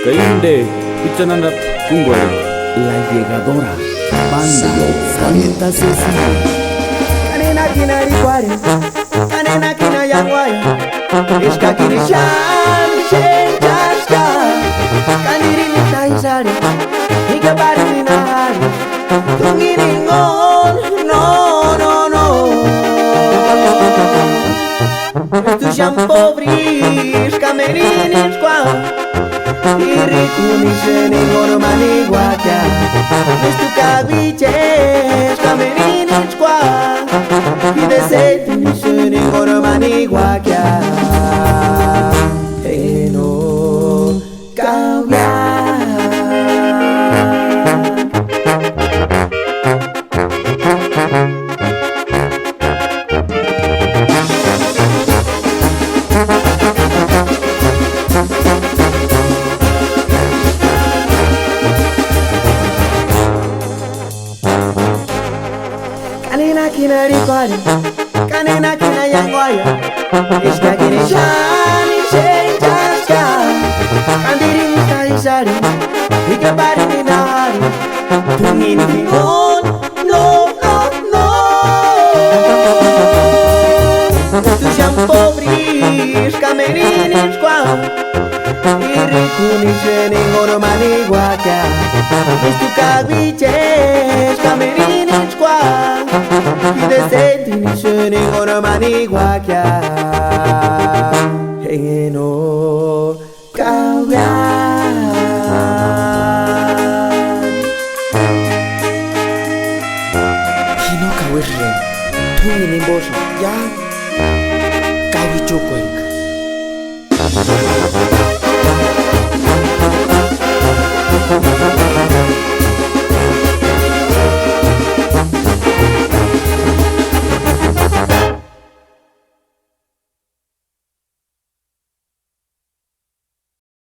Kainde, Pichananda Kungwari, la llegadora, banda, Santa Cecilia. Kanena kina rikwari, kanena kina yangwaya, ishka kini shan, jashka, kaniri nita isari, ikabari nina hari, tungiri ngon, no. Tu shampobris, kamerinis kwa, irikunisene gormani guacha, tu kabiches, kamerinis kwa, idesetinisene gormani guacha, eno kawya. Kanena kina rikwari, kanena kina yangwaya, ishka kini shani jashka, kandiri nita isari, ikabari nina hari, tungini kingon, no. Tu shampobris, kamerinis kwa, irikunisene gormani guacha, tu kabiches, kamerinis kwa, idesetinisene gormani guacha, eno kawya. Hino kawirren, tungini bosa, ya kawichukoik.